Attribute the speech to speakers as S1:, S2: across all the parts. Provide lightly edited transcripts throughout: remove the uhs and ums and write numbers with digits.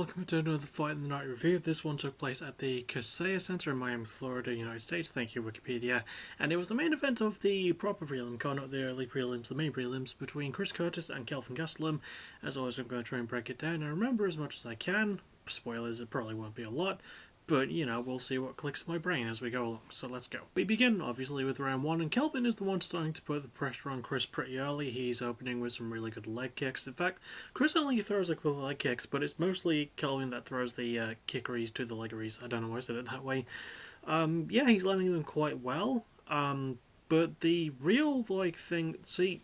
S1: welcome to another Fight in the Night review. This one took place at the Kaseya Center in Miami, Florida, United States. Thank you, Wikipedia. And it was the main event of the proper prelim card, not the early prelims, the main prelims, between Chris Curtis and Kelvin Gastelum. As always, I'm going to try and break it down and remember as much as I can. Spoilers, it probably won't be a lot. But, you know, we'll see what clicks in my brain as we go along, so let's go. We begin, obviously, with round one, and Kelvin is the one starting to put the pressure on Chris pretty early. He's opening with some really good leg kicks. In fact, Chris only throws a couple of leg kicks, but it's mostly Kelvin that throws the kickeries to the leggeries. I don't know why I said it that way. Yeah, he's landing them quite well. But the real, thing... See,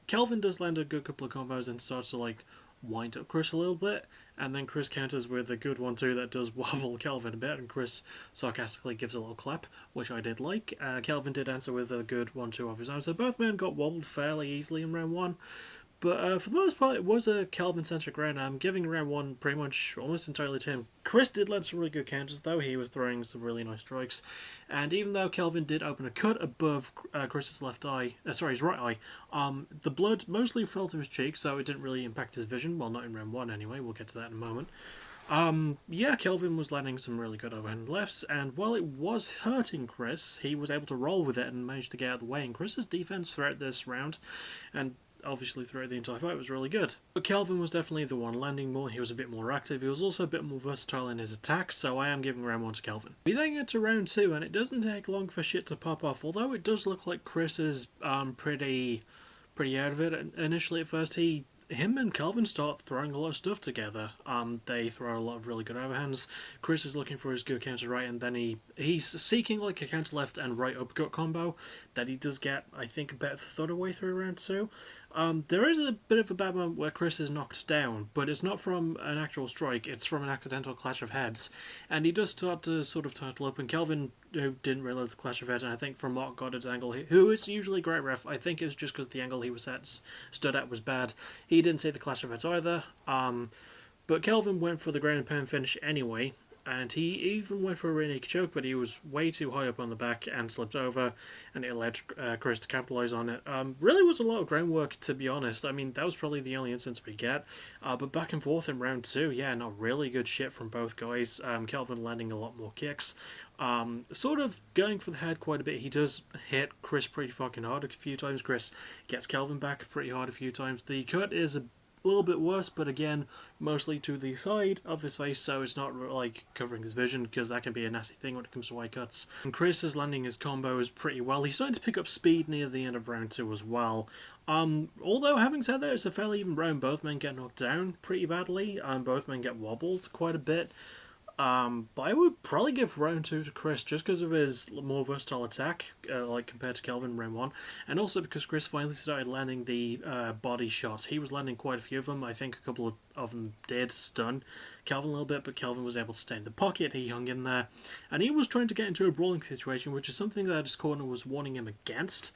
S1: Kelvin does land a good couple of combos and starts to, wind up Chris a little bit, and then Chris counters with a good 1-2 that does wobble Kelvin a bit, and Chris sarcastically gives a little clap, which I did like. Kelvin did answer with a good 1-2 of his own, so both men got wobbled fairly easily in round one. But for the most part, it was a Kelvin-centric round. I'm giving round one pretty much almost entirely to him. Chris did land some really good counters, though. He was throwing some really nice strikes. And even though Kelvin did open a cut above Chris's left eye, his right eye, the blood mostly fell to his cheek, so it didn't really impact his vision. Well, not in round one anyway. We'll get to that in a moment. Yeah, Kelvin was landing some really good overhand lefts, and while it was hurting Chris, he was able to roll with it and managed to get out of the way. And Chris's defense throughout this round, and obviously throughout the entire fight, was really good. But Kelvin was definitely the one landing more. He was a bit more active. He was also a bit more versatile in his attacks, so I am giving round one to Kelvin. We then get to round two, and it doesn't take long for shit to pop off, although it does look like Chris is pretty out of it. Initially at first, him and Kelvin start throwing a lot of stuff together. They throw a lot of really good overhands. Chris is looking for his good counter right, and then he's seeking a counter left and right uppercut combo that he does get, I think, about a third of the way through round two. There is a bit of a bad moment where Chris is knocked down, but it's not from an actual strike, it's from an accidental clash of heads. And he does start to sort of turtle up, and Kelvin, who didn't realise the clash of heads, and I think from Mark Goddard's angle, who is usually a great ref, I think it was just because the angle he was stood at was bad. He didn't see the clash of heads either, but Kelvin went for the ground and pound finish anyway, and he even went for a rear naked choke, but he was way too high up on the back and slipped over, and it allowed Chris to capitalise on it. Really was a lot of groundwork, to be honest. I mean, that was probably the only instance we get, but back and forth in round two, yeah, not really good shit from both guys. Kelvin landing a lot more kicks. Sort of going for the head quite a bit. He does hit Chris pretty fucking hard a few times. Chris gets Kelvin back pretty hard a few times. The cut is a little bit worse, but again, mostly to the side of his face, so it's not covering his vision, because that can be a nasty thing when it comes to eye cuts. And Chris is landing his combos pretty well. He's starting to pick up speed near the end of round two as well. Although, having said that, it's a fairly even round. Both men get knocked down pretty badly, both men get wobbled quite a bit. But I would probably give round two to Chris just because of his more versatile attack, compared to Kelvin in round one, and also because Chris finally started landing the body shots. He was landing quite a few of them. I think a couple of them did stun Kelvin a little bit, but Kelvin was able to stay in the pocket. He hung in there, and he was trying to get into a brawling situation, which is something that his corner was warning him against.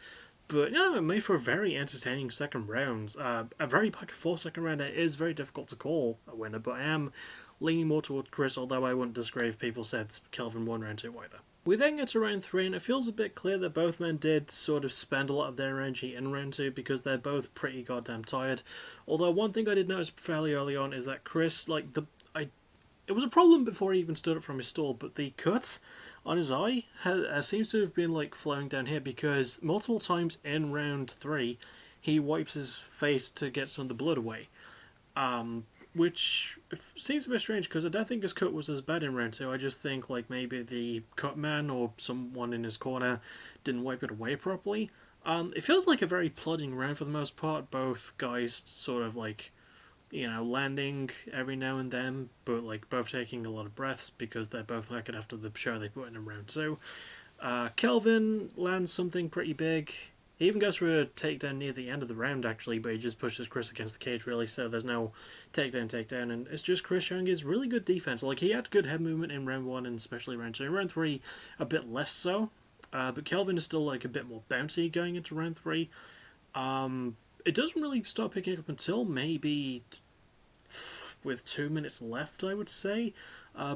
S1: But yeah, it made for a very entertaining second round. A very back and forth second round. It is very difficult to call a winner, but I am leaning more towards Chris, although I wouldn't disagree if people said Kelvin won round two either. We then get to round three, and it feels a bit clear that both men did sort of spend a lot of their energy in round two because they're both pretty goddamn tired. Although one thing I did notice fairly early on is that Chris, it was a problem before he even stood up from his stall, but the cut on his eye seems to have been flowing down here, because multiple times in round three he wipes his face to get some of the blood away. Which seems a bit strange, because I don't think his cut was as bad in round two. I just think maybe the cut man or someone in his corner didn't wipe it away properly. It feels like a very plodding round for the most part. Both guys sort of landing every now and then, but both taking a lot of breaths because they're both knackered after the show they put in round two. Kelvin lands something pretty big. He even goes for a takedown near the end of the round, actually, but he just pushes Chris against the cage, really, so there's no takedown, and it's just Chris showing his really good defense. He had good head movement in round one, and especially round two. In round three, a bit less so, but Kelvin is still, a bit more bouncy going into round three. It doesn't really start picking up until maybe with 2 minutes left, I would say.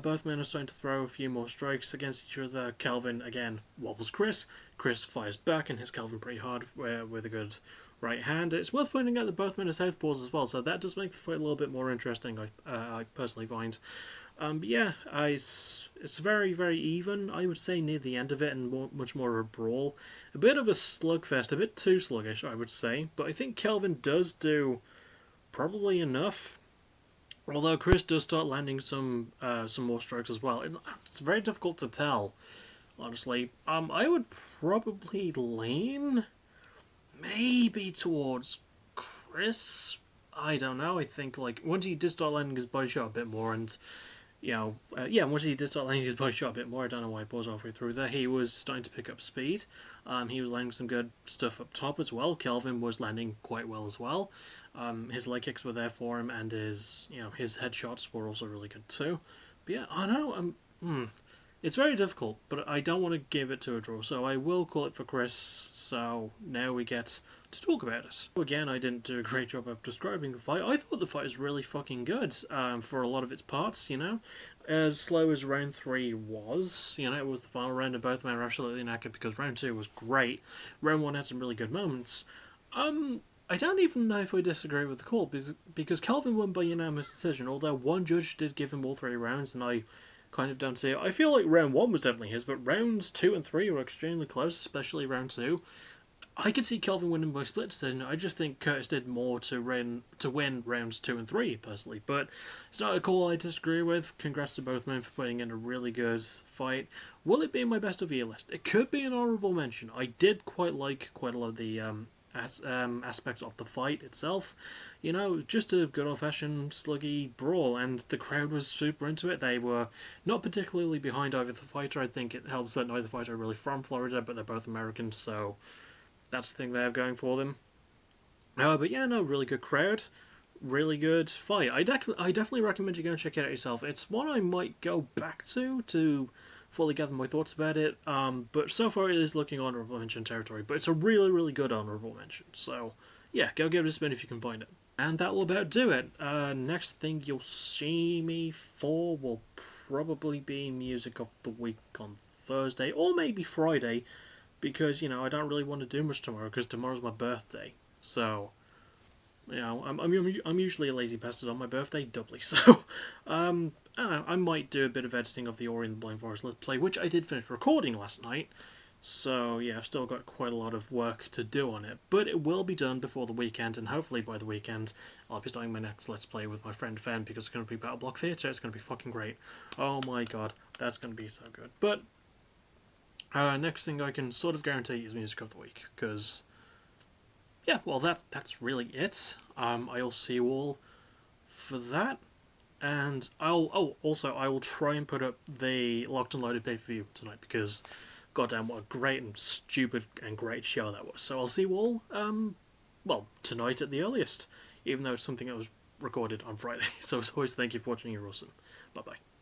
S1: Both men are starting to throw a few more strikes against each other. Kelvin, again, wobbles Chris. Chris fires back and hits Kelvin pretty hard with a good right hand. It's worth pointing out that both men are southpaws as well, so that does make the fight a little bit more interesting, I personally find. But yeah, it's very, very even, I would say, near the end of it, and much more of a brawl. A bit of a slugfest, a bit too sluggish, I would say, but I think Kelvin does do probably enough. Although Chris does start landing some more strikes as well. It's very difficult to tell, honestly. I would probably lean maybe towards Chris. I don't know. I think like once he did start landing his body shot a bit more, and once he did start landing his body shot a bit more, I don't know why I paused halfway through there. He was starting to pick up speed. He was landing some good stuff up top as well. Kelvin was landing quite well as well. His leg kicks were there for him, and his headshots were also really good too. But yeah, I know. It's very difficult, but I don't want to give it to a draw, so I will call it for Chris. So now we get to talk about it. Again, I didn't do a great job of describing the fight. I thought the fight was really fucking good for a lot of its parts, As slow as round 3 was, it was the final round and both men were absolutely knackered because round 2 was great. Round 1 had some really good moments. I don't even know if I disagree with the call, because Kelvin won by unanimous decision, although one judge did give him all 3 rounds, and I kind of don't see it. I feel like round 1 was definitely his, but rounds 2 and 3 were extremely close, especially round 2. I could see Kelvin winning by split decision. I just think Curtis did more to win rounds 2 and 3, personally. But it's not a call I disagree with. Congrats to both men for putting in a really good fight. Will it be in my best of year list? It could be an honourable mention. I did quite like quite a lot of the aspects of the fight itself. Just a good old-fashioned sluggy brawl, and the crowd was super into it. They were not particularly behind either the fighter. I think it helps that neither fighter are really from Florida, but they're both Americans, so that's the thing they have going for them. But yeah, no, really good crowd, really good fight. I definitely recommend you go and check it out yourself. It's one I might go back to fully gather my thoughts about it. But so far it is looking honourable mention territory. But it's a really, really good honourable mention. So yeah, go give it a spin if you can find it. And that will about do it. Next thing you'll see me for will probably be music of the week on Thursday, or maybe Friday, because I don't really want to do much tomorrow because tomorrow's my birthday. So I'm usually a lazy bastard on my birthday, doubly so. I don't know, I might do a bit of editing of the Ori and the Blind Forest Let's Play, which I did finish recording last night. So yeah, I've still got quite a lot of work to do on it. But it will be done before the weekend, and hopefully by the weekend I'll be starting my next Let's Play with my friend Fen, because it's going to be Battle Block Theatre. It's going to be fucking great. Oh my god, that's going to be so good. But next thing I can sort of guarantee is music of the week, because yeah, well that's really it. I'll see you all for that, and I will try and put up the Locked and Loaded pay-per-view tonight, because goddamn what a great and stupid and great show that was. So I'll see you all tonight at the earliest, even though it's something that was recorded on Friday. So as always, thank you for watching. You're awesome. Bye bye.